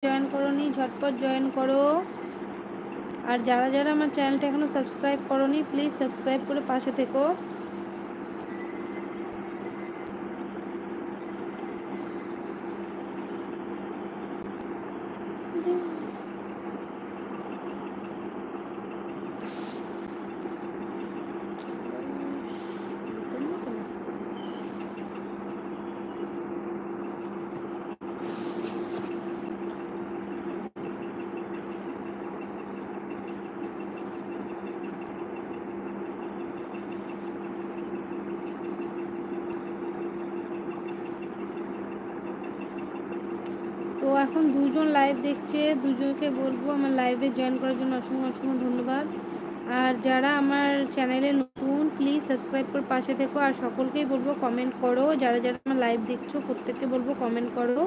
Join করোনি ঝটপট join করো। আর যারা যারা আমার চ্যানেলটা এখনও সাবস্ক্রাইব করোনি প্লিজ সাবস্ক্রাইব করে পাশে থেকো। তো এখন দুজন লাইভ দেখছে, দুজনকে বলবো আমার লাইভে জয়েন করার জন্য অসংখ্য অসংখ্য ধন্যবাদ। আর যারা আমার চ্যানেলে নতুন প্লিজ সাবস্ক্রাইব করে পাশে থেকো। আর সকলকেই বলবো কমেন্ট করো, যারা যারা আমার লাইভ দেখছো প্রত্যেককে বলবো কমেন্ট করো।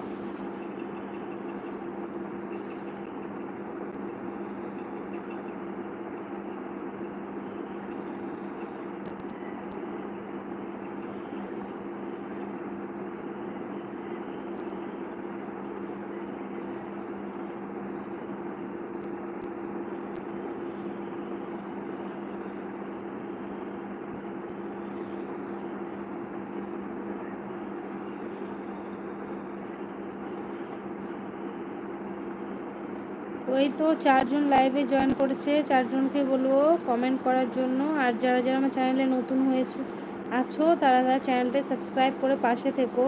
ওই তো 4 জন লাইভে জয়েন করেছে, 4 জনকে বলবো কমেন্ট করার জন্য। আর যারা যারা আমার চ্যানেলে নতুন আছো তারা তারা চ্যানেলটা সাবস্ক্রাইব করে পাশে থেকো।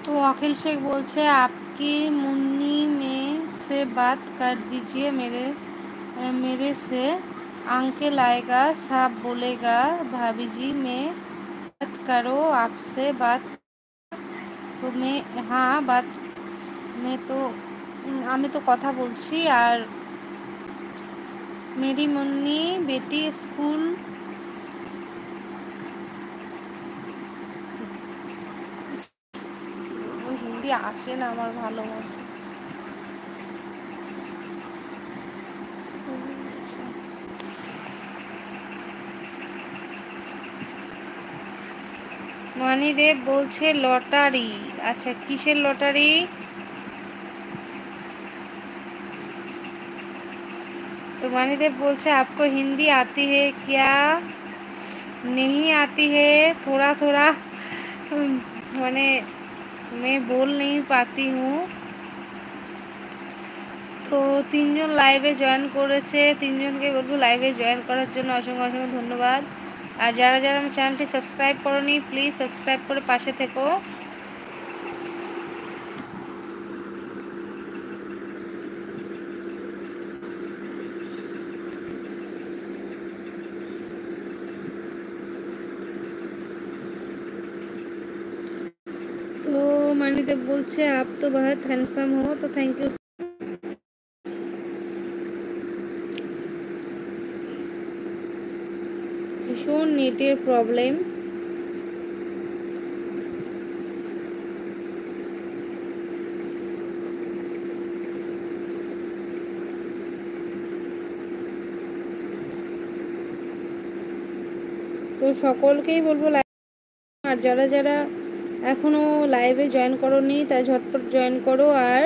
तो अखिल शेख बोलছে आपकी मुन्नी में से बात कर दीजिए, मेरे से अंकल आएगा सब बोलेगा भाभी जी मैं बात करो आपसे बात। तो मैं हाँ बात मैं तो আমি তো কথা বলছি। আর मेरी मुन्नी बेटी स्कूल হিন্দি আসে না আমার ভালো মতো। মানিদেব বলছে লটারি। আচ্ছা কিসের লটারি? तो मानीदेव बोलছে आपको हिंदी आती है क्या? नहीं आती है, थोड़ा थोड़ा मैंने मैं बोल नहीं पाती हूँ। তো 3 জন লাইভে জয়েন করেছে, 3 জনকে বলবো লাইভে জয়েন করার জন্য অসংখ্য অসংখ্য ধন্যবাদ। আর যারা যারা আমার চ্যানেলটি সাবস্ক্রাইব করোনি প্লিজ সাবস্ক্রাইব করে পাশে থেকো। তো মানিদেব বলছে आप तो बहुत हैंडसम हो, तो थैंक यू। ভীষণ নেটের প্রবলেম। তো সকলকেই বলবো আর যারা যারা এখনও লাইভে জয়েন করোনি তা ঝটপট জয়েন করো। আর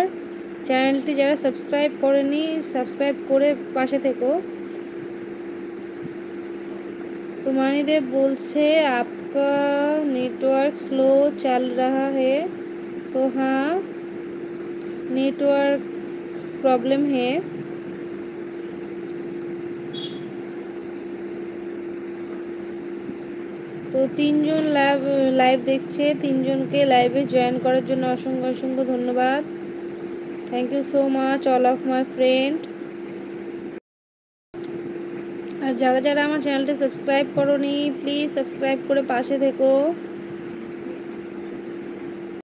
চ্যানেলটি যারা সাবস্ক্রাইব করেনি সাবস্ক্রাইব করে পাশে থেকো। तो मानीदेव बोलছে आपका नेटवर्क स्लो चल रहा है। तो हाँ नेटवर्क प्रॉब्लम है। তো 3 জন লাইভ দেখছে, 3 জনকে লাইভে জয়েন করার জন্য অসংখ্য অসংখ্য ধন্যবাদ। Thank you so much all of my friend. আর যারা যারা আমার চ্যানেলটা সাবস্ক্রাইব করোনি প্লিজ সাবস্ক্রাইব করে পাশে থেকো।